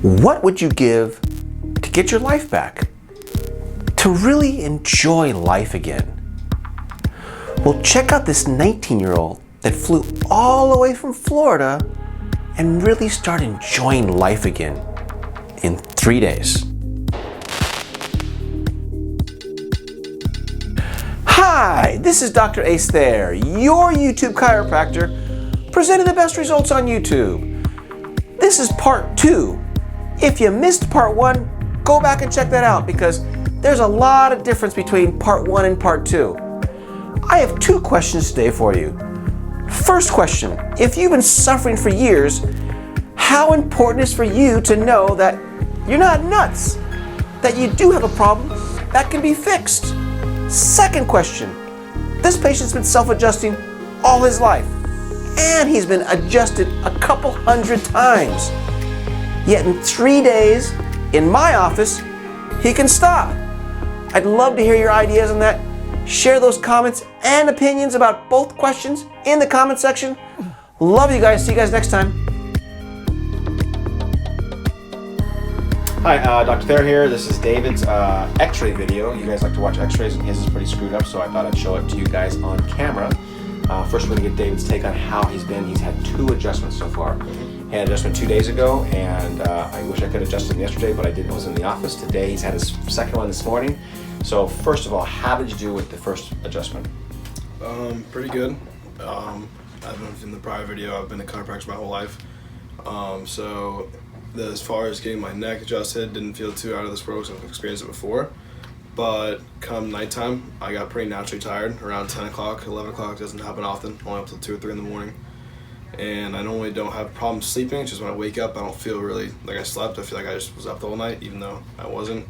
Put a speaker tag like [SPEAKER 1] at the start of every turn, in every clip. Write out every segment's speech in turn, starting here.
[SPEAKER 1] What would you give to get your life back? To really enjoy life again? Well, check out this 19-year-old that flew all the way from Florida and really started enjoying life again in 3 days. Hi, this is Dr. Ace there, your YouTube chiropractor, presenting the best results on YouTube. This is part 2. If you missed part 1, go back and check that out because there's a lot of difference between part 1 and part 2. I have 2 questions today for you. First question, if you've been suffering for years, how important is for you to know that you're not nuts, that you do have a problem that can be fixed? Second question, this patient's been self-adjusting all his life, and he's been adjusted a couple hundred times. Yet in 3 days, in my office, he can stop. I'd love to hear your ideas on that. Share those comments and opinions about both questions in the comment section. Love you guys. See you guys next time.
[SPEAKER 2] Hi, Dr. Thayer here. This is David's x-ray video. You guys like to watch x-rays and his is pretty screwed up, so I thought I'd show it to you guys on camera. First, we're going to get David's take on how he's been. He's had 2 adjustments so far. He had an adjustment 2 days ago, and I wish I could have adjusted him yesterday, but I didn't. I was in the office. Today, he's had his second one this morning. So, first of all, how did you do with the first adjustment?
[SPEAKER 3] Pretty good. I've been in the prior video. I've been a chiropractor my whole life. So, as far as getting my neck adjusted, didn't feel too out of this world because I've experienced it before. But come nighttime, I got pretty naturally tired. Around 10 o'clock, 11 o'clock, doesn't happen often, only up till 2 or 3 in the morning. And I normally don't have problems sleeping. It's just when I wake up, I don't feel really like I slept. I feel like I just was up the whole night, even though I wasn't.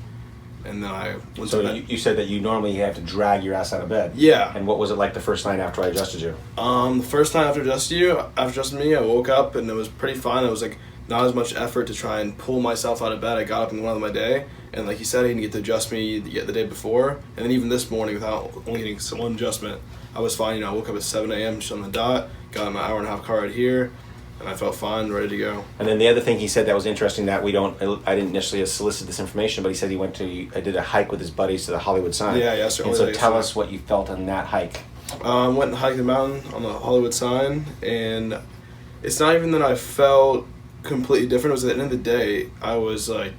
[SPEAKER 3] And then I went to bed.
[SPEAKER 2] You said that you normally have to drag your ass out of bed.
[SPEAKER 3] Yeah.
[SPEAKER 2] And what was it like the first night after I adjusted you?
[SPEAKER 3] The first night after adjusting me, I woke up and it was pretty fine. It was like not as much effort to try and pull myself out of bed. I got up in the middle of my day, and like he said, he didn't get to adjust me the day before. And then even this morning, without only getting one adjustment, I was fine. I woke up at 7 a.m. just on the dot, got my hour-and-a-half car right here, and I felt fine, ready to go.
[SPEAKER 2] And then the other thing he said that was interesting that I didn't necessarily solicit this information, but he said I did a hike with his buddies to the Hollywood sign.
[SPEAKER 3] Yeah,
[SPEAKER 2] And
[SPEAKER 3] certainly.
[SPEAKER 2] so tell us what you felt on that hike.
[SPEAKER 3] Went and hiked the mountain on the Hollywood sign, and it's not even that I felt completely different. It was at the end of the day, I was like,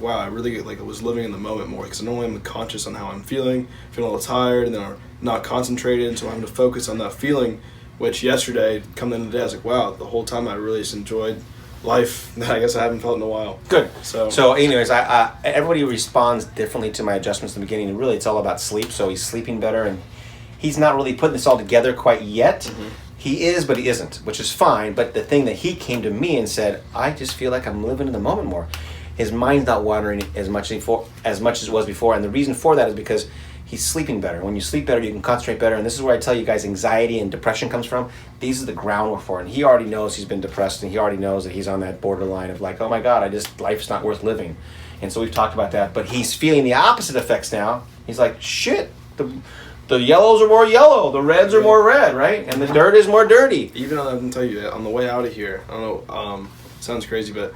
[SPEAKER 3] wow, I really was living in the moment more, because normally I'm conscious on how I'm feeling a little tired, and then I'm not concentrated, so I'm having to focus on that feeling. Which yesterday, coming into the day, I was like, wow, the whole time I really just enjoyed life that I guess I haven't felt in a while.
[SPEAKER 2] Good. So anyways, everybody responds differently to my adjustments in the beginning, and really it's all about sleep. So he's sleeping better, and he's not really putting this all together quite yet. Mm-hmm. He is, but he isn't, which is fine. But the thing that he came to me and said, I just feel like I'm living in the moment more. His mind's not wandering as much as it was before, and the reason for that is because he's sleeping better. When you sleep better, you can concentrate better, and this is where I tell you guys anxiety and depression comes from. These are the groundwork for it, and he already knows he's been depressed, and he already knows that he's on that borderline of like, oh my God, life's not worth living. And so we've talked about that, but he's feeling the opposite effects now. He's like, shit, the yellows are more yellow, the reds are more red, right? And the dirt is more dirty.
[SPEAKER 3] Even I can tell you, on the way out of here, I don't know, sounds crazy, but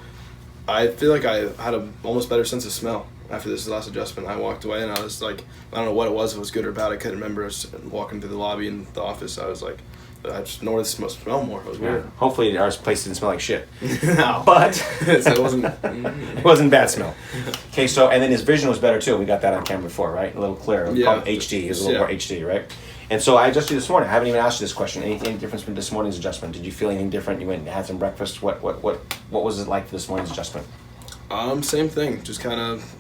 [SPEAKER 3] I feel like I had a almost better sense of smell after this last adjustment. I walked away and I was like, I don't know what it was, if it was good or bad, I couldn't remember. I was walking through the lobby in the office, I was like, I just know this must smell more. It was weird.
[SPEAKER 2] Yeah. Hopefully our place didn't smell like shit.
[SPEAKER 3] No.
[SPEAKER 2] But
[SPEAKER 3] so it wasn't
[SPEAKER 2] it wasn't bad smell. Okay, so and then his vision was better too. We got that on camera before, right? A little clearer.
[SPEAKER 3] Yeah.
[SPEAKER 2] Called HD. It was a little more HD, right? And so I adjusted you this morning. I haven't even asked you this question. Any difference from this morning's adjustment? Did you feel anything different? You went and had some breakfast. What was it like for this morning's adjustment?
[SPEAKER 3] Same thing. Just kind of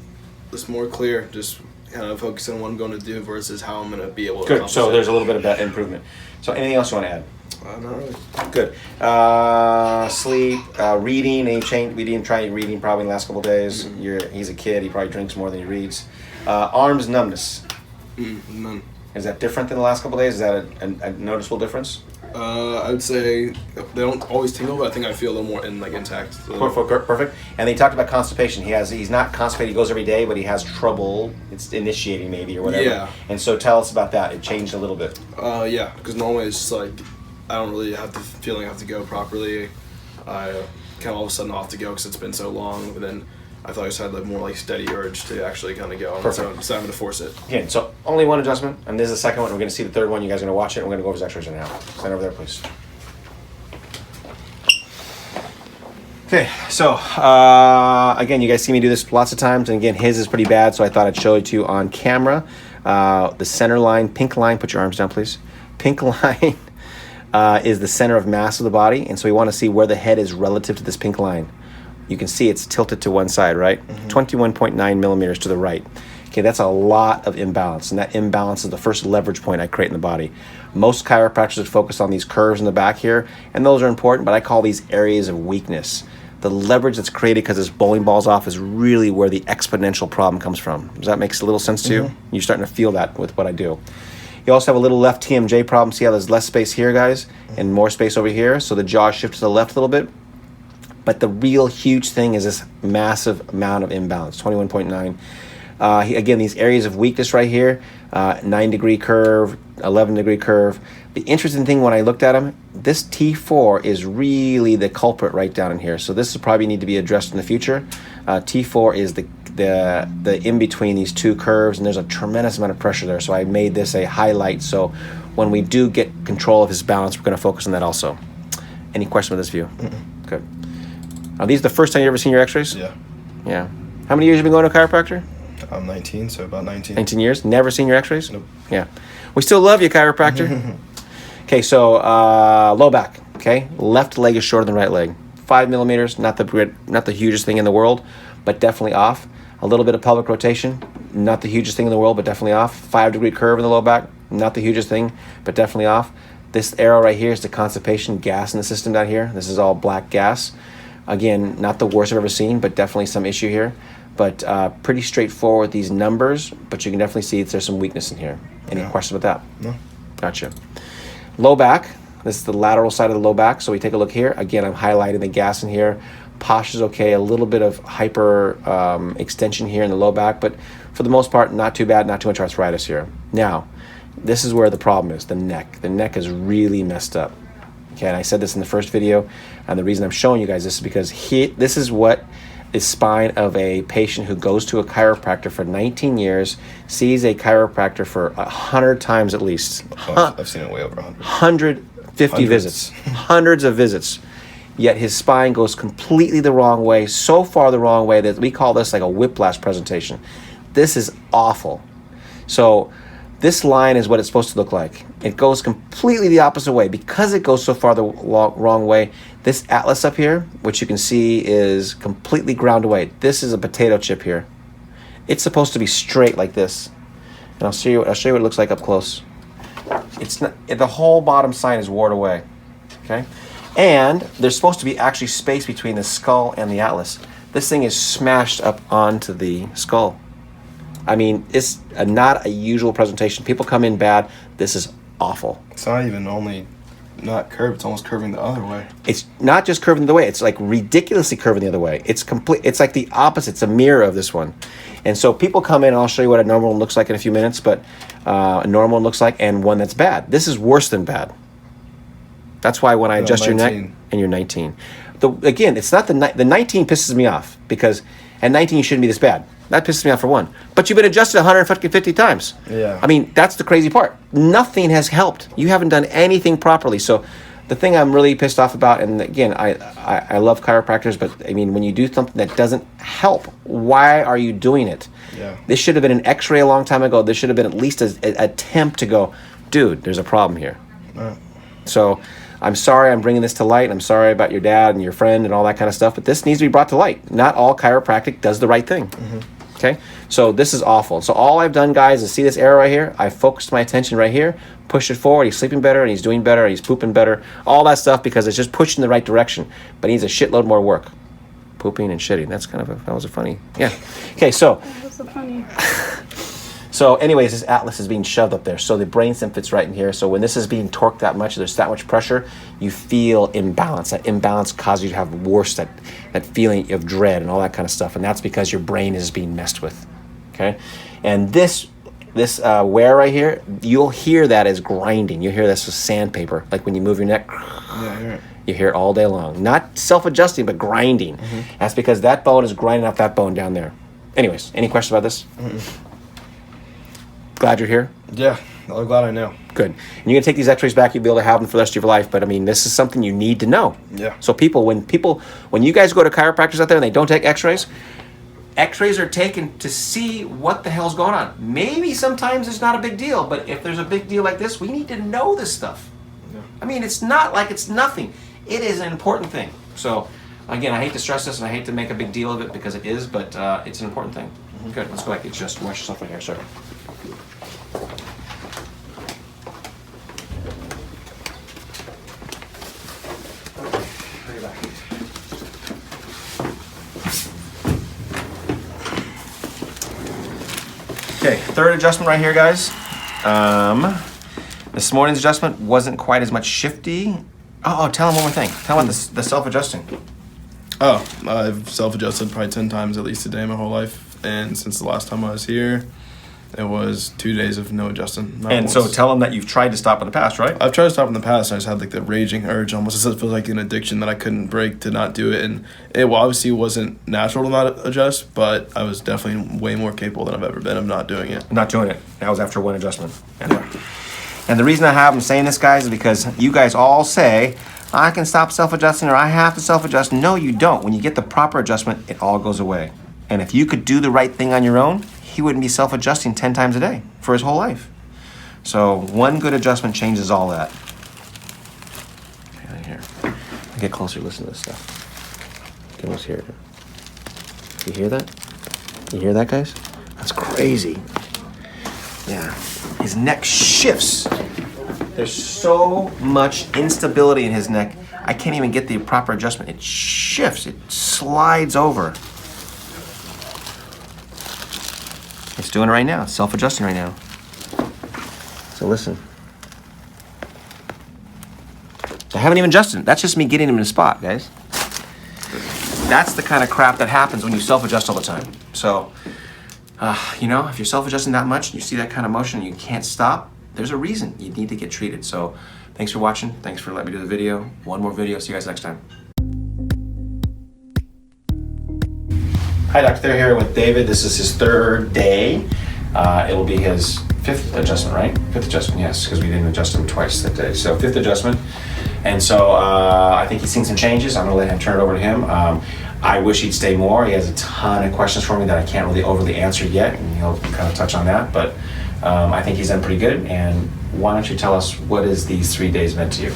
[SPEAKER 3] just more clear. Just kind of focusing on what I'm going to do versus how I'm going to be able to
[SPEAKER 2] Good. So there's a little bit of that improvement. So anything else you want to add?
[SPEAKER 3] Not really.
[SPEAKER 2] Good. Sleep, reading. Any change? We didn't try reading probably in the last couple of days. Mm-hmm. He's a kid. He probably drinks more than he reads. Arms numbness.
[SPEAKER 3] None.
[SPEAKER 2] Is that different than the last couple of days? Is that a noticeable difference?
[SPEAKER 3] I would say they don't always tingle, but I think I feel a little more intact. So.
[SPEAKER 2] Perfect. And they talked about constipation. He's not constipated. He goes every day, but he has trouble. It's initiating maybe or whatever.
[SPEAKER 3] Yeah.
[SPEAKER 2] And so tell us about that. It changed a little bit.
[SPEAKER 3] Yeah, because normally it's just like I don't really have the feeling I have to go properly. kind of all of a sudden off to go because it's been so long. But then I thought I just had the more like steady urge to actually kind of go. And so I'm going to force it.
[SPEAKER 2] Again, so only one adjustment, and this is the second one. We're going to see the third one. You guys are going to watch it. And we're going to go over his x-rays right now. Stand over there, please. Okay, so again, you guys see me do this lots of times, and again, his is pretty bad, so I thought I'd show it to you on camera. The center line, pink line, put your arms down, please. Pink line is the center of mass of the body, and so we want to see where the head is relative to this pink line. You can see it's tilted to one side, right? 21.9 millimeters to the right. Okay, that's a lot of imbalance, and that imbalance is the first leverage point I create in the body. Most chiropractors would focus on these curves in the back here, and those are important, but I call these areas of weakness. The leverage that's created because this bowling ball's off is really where the exponential problem comes from. Does that make a little sense to you? You're starting to feel that with what I do. You also have a little left TMJ problem. See how there's less space here, guys, and more space over here? So the jaw shifts to the left a little bit. But the real huge thing is this massive amount of imbalance, 21.9. Again, these areas of weakness right here, 9-degree curve, 11-degree curve. The interesting thing when I looked at him, this T4 is really the culprit right down in here. So this will probably need to be addressed in the future. T4 is the in between these two curves, and there's a tremendous amount of pressure there. So I made this a highlight. So when we do get control of his balance, we're going to focus on that also. Any question with this view? Good. Are these the first time you ever seen your x-rays?
[SPEAKER 3] Yeah.
[SPEAKER 2] Yeah. How many years have you been going to a chiropractor?
[SPEAKER 3] I'm 19, so about 19.
[SPEAKER 2] 19 years? Never seen your x-rays?
[SPEAKER 3] Nope.
[SPEAKER 2] Yeah. We still love you, chiropractor. Okay, so low back, okay? Left leg is shorter than right leg. 5 millimeters, not the hugest thing in the world, but definitely off. A little bit of pelvic rotation, not the hugest thing in the world, but definitely off. 5-degree curve in the low back, not the hugest thing, but definitely off. This arrow right here is the constipation, gas in the system down here. This is all black gas. Again, not the worst I've ever seen, but definitely some issue here. But pretty straightforward, these numbers, but you can definitely see there's some weakness in here. Any questions about that?
[SPEAKER 3] No.
[SPEAKER 2] Gotcha. Low back, this is the lateral side of the low back. So we take a look here. Again, I'm highlighting the gas in here. Posture's okay, a little bit of hyper extension here in the low back, but for the most part, not too bad, not too much arthritis here. Now, this is where the problem is, the neck. The neck is really messed up. Okay, and I said this in the first video, and the reason I'm showing you guys this is because this is what the spine of a patient who goes to a chiropractor for 19 years, sees a chiropractor for 100 times at least.
[SPEAKER 3] I've seen it way over 100.
[SPEAKER 2] 150 visits. Hundreds of visits. Yet his spine goes completely the wrong way, so far the wrong way that we call this like a whiplash presentation. This is awful. So this line is what it's supposed to look like. It goes completely the opposite way. Because it goes so far the wrong way, this atlas up here, which you can see is completely ground away. This is a potato chip here. It's supposed to be straight like this. And I'll show you what it looks like up close. It's not, the whole bottom side is worn away. Okay? And there's supposed to be actually space between the skull and the atlas. This thing is smashed up onto the skull. I mean, it's not a usual presentation. People come in bad. This is awful.
[SPEAKER 3] It's not even only not curved, it's almost curving the other way.
[SPEAKER 2] It's not just curving the other way. It's like ridiculously curving the other way. It's complete. It's like the opposite. It's a mirror of this one. And so people come in, and I'll show you what a normal one looks like in a few minutes, but a normal one looks like, and one that's bad. This is worse than bad. That's why when I adjust your neck, and you're 19. Again, it's not the 19 pisses me off, because at 19 you shouldn't be this bad. That pisses me off for one. But you've been adjusted 150 times.
[SPEAKER 3] Yeah.
[SPEAKER 2] I mean, that's the crazy part. Nothing has helped. You haven't done anything properly. So the thing I'm really pissed off about, and again, I love chiropractors, but I mean, when you do something that doesn't help, why are you doing it?
[SPEAKER 3] Yeah.
[SPEAKER 2] This should have been an x-ray a long time ago. This should have been at least an attempt to go, dude, there's a problem here. So I'm sorry I'm bringing this to light. I'm sorry about your dad and your friend and all that kind of stuff, but this needs to be brought to light. Not all chiropractic does the right thing. Okay, so this is awful. So all I've done, guys, is see this arrow right here. I focused my attention right here, pushed it forward. He's sleeping better, and he's doing better, and he's pooping better. All that stuff because it's just pushed in the right direction, but he needs a shitload more work. Pooping and shitting. That's kind of that was a funny. Yeah. Okay, so.
[SPEAKER 4] That was so funny.
[SPEAKER 2] So anyways, this atlas is being shoved up there. So the brainstem fits right in here. So when this is being torqued that much, there's that much pressure, you feel imbalance. That imbalance causes you to have worse, that feeling of dread and all that kind of stuff. And that's because your brain is being messed with. Okay? And this this wear right here, you'll hear that as grinding. You'll hear this as sandpaper, like when you move your neck.
[SPEAKER 3] Yeah, I hear it.
[SPEAKER 2] You hear it all day long. Not self-adjusting, but grinding. That's because that bone is grinding off that bone down there. Anyways, any questions about this? Glad you're here?
[SPEAKER 3] Yeah, I'm glad I know.
[SPEAKER 2] Good. And you're going to take these x-rays back, you'll be able to have them for the rest of your life, but I mean, this is something you need to know.
[SPEAKER 3] Yeah.
[SPEAKER 2] So when you guys go to chiropractors out there and they don't take x-rays are taken to see what the hell's going on. Maybe sometimes it's not a big deal, but if there's a big deal like this, we need to know this stuff.
[SPEAKER 3] Yeah.
[SPEAKER 2] I mean, it's not like it's nothing. It is an important thing. So, again, I hate to stress this and I hate to make a big deal of it because it is, but it's an important thing. Good. Let's go back and just wash yourself right here, sir. Okay, third adjustment right here, guys. This morning's adjustment wasn't quite as much shifty. Oh, tell him one more thing. Tell him the self-adjusting.
[SPEAKER 3] Oh, I've self-adjusted probably 10 times at least a day my whole life, and since the last time I was here, it was 2 days of no adjusting.
[SPEAKER 2] And so tell him that you've tried to stop in the past, right?
[SPEAKER 3] I've tried to stop in the past, and I just had like the raging urge almost. It feels like an addiction that I couldn't break to not do it. And it obviously wasn't natural to not adjust, but I was definitely way more capable than I've ever been of not doing it.
[SPEAKER 2] Not doing it. That was after one adjustment. Yeah. And the reason I have them saying this, guys, is because you guys all say, I can stop self-adjusting or I have to self-adjust. No, you don't. When you get the proper adjustment, it all goes away. And if you could do the right thing on your own, he wouldn't be self-adjusting 10 times a day for his whole life. So one good adjustment changes all that. Okay, right here. Get closer, listen to this stuff. Get close here. You hear that? You hear that, guys? That's crazy. Yeah. His neck shifts. There's so much instability in his neck. I can't even get the proper adjustment. It shifts. It slides over. It's doing it right now. It's self-adjusting right now. So listen. I haven't even adjusted. That's just me getting him in a spot, guys. That's the kind of crap that happens when you self-adjust all the time. So, if you're self-adjusting that much, and you see that kind of motion, and you can't stop, there's a reason you need to get treated. So thanks for watching. Thanks for letting me do the video. One more video. See you guys next time. Hi, Dr. Thayer here with David. This is his third day. It will be his fifth adjustment, right? Fifth adjustment, yes, because we didn't adjust him twice that day. So fifth adjustment. And so I think he's seen some changes. I'm gonna let him turn it over to him. I wish he'd stay more. He has a ton of questions for me that I can't really overly answer yet, and he'll kind of touch on that. But I think he's done pretty good. And why don't you tell us what is these 3 days meant to you?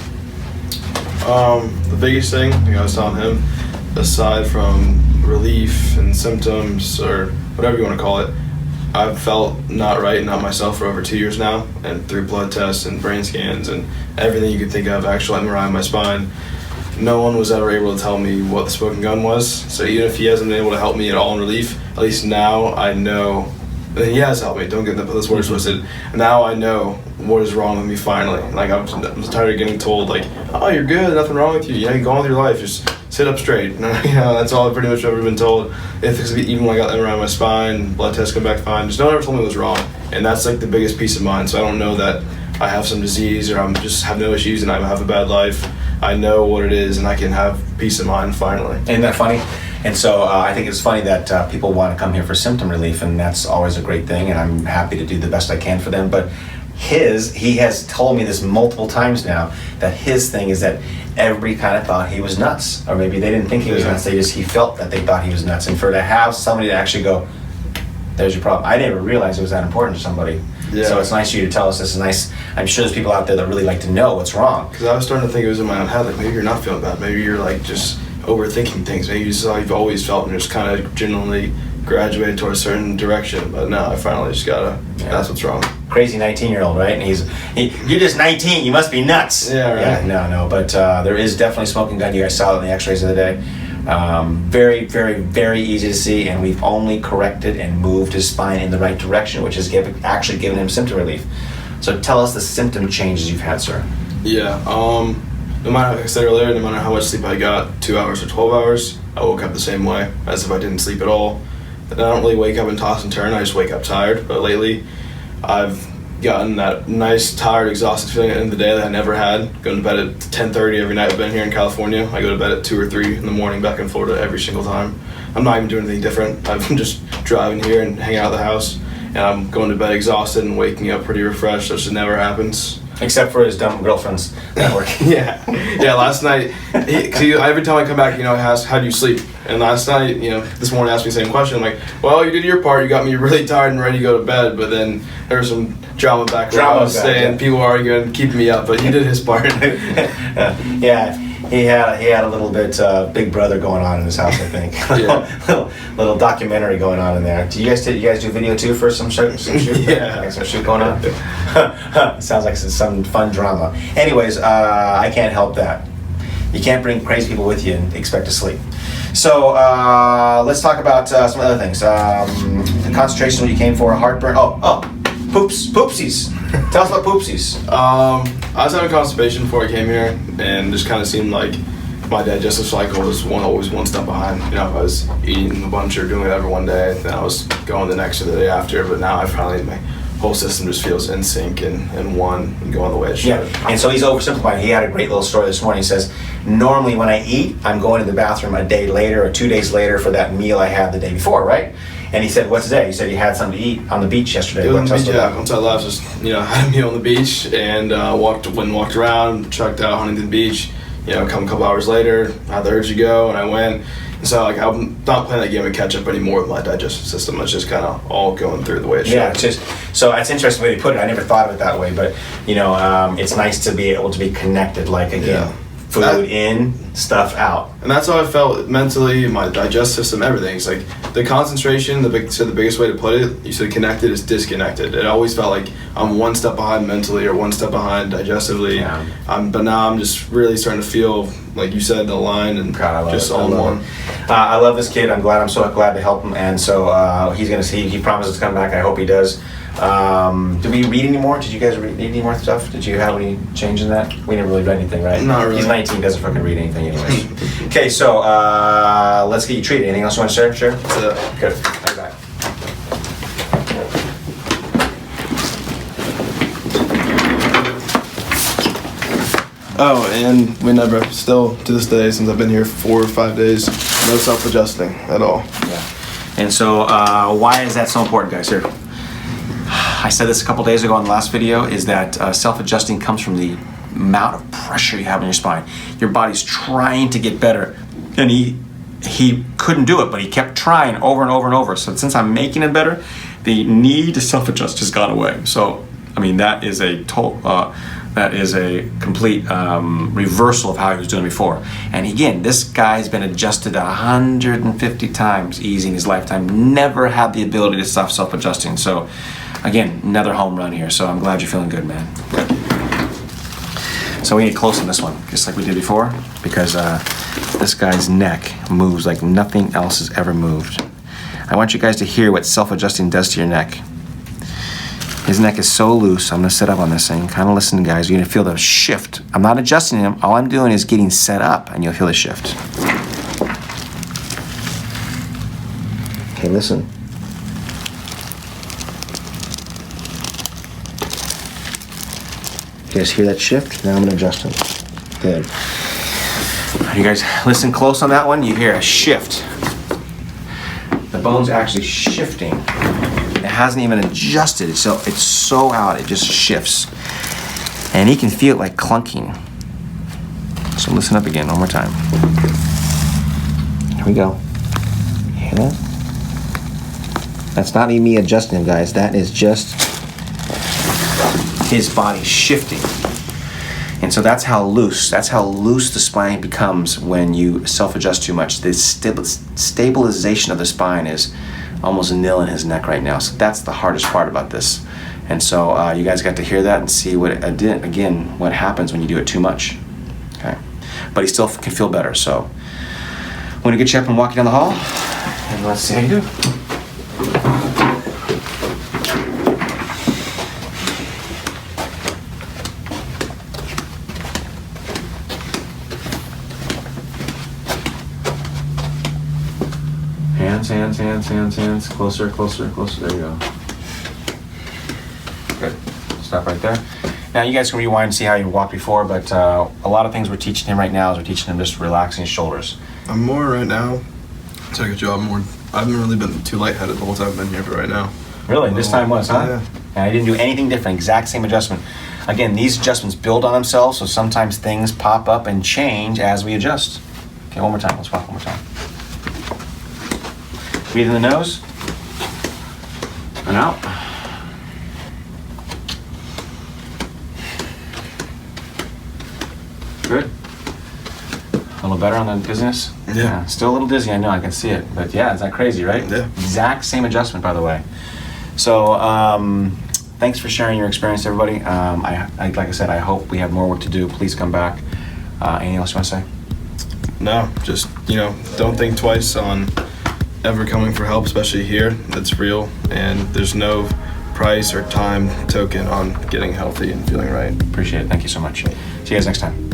[SPEAKER 3] The biggest thing, I was telling him, aside from relief and symptoms or whatever you want to call it, I've felt not right, not myself for over 2 years now, and through blood tests and brain scans and everything you could think of, actual MRI on my spine, no one was ever able to tell me what the smoking gun was. So even if he hasn't been able to help me at all in relief, at least now I know that he has helped me. Don't get this word twisted. Now I know what is wrong with me finally. Like I'm tired of getting told like, oh, you're good, nothing wrong with you. Yeah, you go on with your life, just sit up straight. That's all I've pretty much ever been told. Even when I got them around my spine, blood tests come back fine. Just no one ever told me what was wrong, and that's like the biggest peace of mind. So I don't know that I have some disease or I'm just have no issues and I have a bad life. I know what it is, and I can have peace of mind finally.
[SPEAKER 2] Isn't that funny? And so I think it's funny that people want to come here for symptom relief, and that's always a great thing, and I'm happy to do the best I can for them. But he has told me this multiple times now, that his thing is that everybody kind of thought he was nuts. Or maybe they didn't think he was nuts, he felt that they thought he was nuts. And for to have somebody to actually go, there's your problem. I never realized it was that important to somebody. Yeah. So it's nice of you to tell us. This is nice. I'm sure there's people out there that really like to know what's wrong.
[SPEAKER 3] Because I was starting to think it was in my own head, like maybe you're not feeling bad. Maybe you're like just overthinking things. Maybe this is how you've always felt and just kind of genuinely graduated towards a certain direction. But no, I finally just gotta, that's what's wrong.
[SPEAKER 2] Crazy 19-year-old, right? And you're just 19, you must be nuts.
[SPEAKER 3] Yeah, right.
[SPEAKER 2] Yeah, no, but there is definitely smoking gun. You guys saw it in the x-rays of the day. Very, very, very easy to see, and we've only corrected and moved his spine in the right direction, which has actually given him symptom relief. So tell us the symptom changes you've had, sir.
[SPEAKER 3] Yeah, no matter, like I said earlier, no matter how much sleep I got, 2 hours or 12 hours, I woke up the same way, as if I didn't sleep at all. And I don't really wake up and toss and turn, I just wake up tired. But lately, I've gotten that nice, tired, exhausted feeling at the end of the day that I never had. Going to bed at 10:30 every night I've been here in California. I go to bed at 2 or 3 in the morning back in Florida every single time. I'm not even doing anything different. I'm just driving here and hanging out at the house, and I'm going to bed exhausted and waking up pretty refreshed. That just never happens.
[SPEAKER 2] Except for his dumb girlfriend's network.
[SPEAKER 3] Yeah. Last night, every time I come back, he asks, how do you sleep? And last night, this morning asked me the same question. I'm like, well, you did your part. You got me really tired and ready to go to bed. But then there was some drama back where I was staying. People arguing, keeping me up. But he did his part.
[SPEAKER 2] Yeah. He had a little bit Big Brother going on in his house, I think. little documentary going on in there. Do you guys do video too for some shoot?
[SPEAKER 3] Yeah,
[SPEAKER 2] some shoot going on. Sounds like some fun drama. Anyways, I can't help that. You can't bring crazy people with you and expect to sleep. So let's talk about some other things. The concentration when you came for, heartburn. Poopsies. Tell us about poopsies.
[SPEAKER 3] I was having constipation before I came here, and just kind of seemed like my digestive cycle was always one step behind. If I was eating a bunch or doing whatever one day, then I was going the next or the day after. But now my whole system just feels in sync and one and going the way it should.
[SPEAKER 2] Yeah, and so he's oversimplifying. He had a great little story this morning. He says, normally when I eat, I'm going to the bathroom a day later or 2 days later for that meal I had the day before, right? And he said, what's today? He said he had something to eat on the beach yesterday.
[SPEAKER 3] On the beach, yeah. Once I left, just had a meal on the beach and walked around, checked out Huntington Beach. Come a couple hours later, I had the urge to go, and I went. And so I'm not playing that game of catch up anymore with my digestive system. It's just kind of all going through the way it should.
[SPEAKER 2] Yeah, it's an interesting way to put it. I never thought of it that way, but it's nice to be able to be connected. Like again, food in, stuff out.
[SPEAKER 3] And that's how I felt mentally, my digestive system, everything. It's like the concentration, the biggest way to put it, you said connected is disconnected. It always felt like I'm one step behind mentally or one step behind digestively. Yeah. But now I'm just really starting to feel, like you said, the line and just all in one.
[SPEAKER 2] I love this kid. I'm so glad to help him. And so he's going to see, he promises to come back. I hope he does. Did we read any more? Did you guys read any more stuff? Did you have any change in that? We never really read anything, right?
[SPEAKER 3] Not really.
[SPEAKER 2] He's 19, doesn't fucking read anything anyways. Okay, so let's get you treated. Anything else you want to share? Sure. Good. I'll be back.
[SPEAKER 3] Oh, and we never, still to this day, since I've been here 4 or 5 days, no self-adjusting at all.
[SPEAKER 2] Yeah. And so why is that so important, guys? Here. I said this a couple days ago in the last video, is that self-adjusting comes from the amount of pressure you have in your spine. Your body's trying to get better, and he couldn't do it, but he kept trying over and over and over. So since I'm making it better, the need to self-adjust has gone away. So I mean, that is a complete reversal of how he was doing before. And again, this guy's been adjusted 150 times easy in his lifetime. Never had the ability to stop self-adjusting. So again, another home run here. So I'm glad you're feeling good, man. Good. So we need to close on this one, just like we did before, because this guy's neck moves like nothing else has ever moved. I want you guys to hear what self-adjusting does to your neck. His neck is so loose. I'm gonna set up on this thing. Kind of listen, guys. You're gonna feel the shift. I'm not adjusting him. All I'm doing is getting set up, and you'll feel the shift. Okay, listen. You guys hear that shift? Now I'm gonna adjust him. Good. You guys listen close on that one. You hear a shift. The bone's actually shifting. It hasn't even adjusted. It's so out, it just shifts. And he can feel it like clunking. So listen up again, one more time. Here we go. You hear that? That's not even me adjusting him, guys. That is just his body shifting. And so that's how loose the spine becomes when you self-adjust too much. The stabilization of the spine is almost nil in his neck right now. So that's the hardest part about this. And so you guys got to hear that and see what happens when you do it too much. Okay, but he still can feel better. So I'm gonna get you up and walk you down the hall, and let's see how you do. Hands. Closer. There you go. stop right there. Now you guys can rewind and see how you walked before, but a lot of things we're teaching him right now is we're teaching him just relaxing his shoulders.
[SPEAKER 3] I'm more right now. To take a job more. I haven't really been too lightheaded the whole time I've been here, but right now.
[SPEAKER 2] Really? This time was, huh?
[SPEAKER 3] Yeah.
[SPEAKER 2] And I didn't do anything different, exact same adjustment. Again, these adjustments build on themselves, so sometimes things pop up and change as we adjust. Okay, one more time. Let's walk one more time. Breathe in the nose. And out. Good. A little better on the dizziness?
[SPEAKER 3] Yeah.
[SPEAKER 2] Still a little dizzy, I know, I can see it. But yeah, is that crazy, right?
[SPEAKER 3] Yeah.
[SPEAKER 2] Exact same adjustment, by the way. So, thanks for sharing your experience, everybody. Like I said, I hope we have more work to do. Please come back. Anything else you want to say?
[SPEAKER 3] No, just, don't think twice on ever coming for help, especially here. That's real, and there's no price or time token on getting healthy and feeling right.
[SPEAKER 2] Appreciate it. Thank you so much. See you guys next time.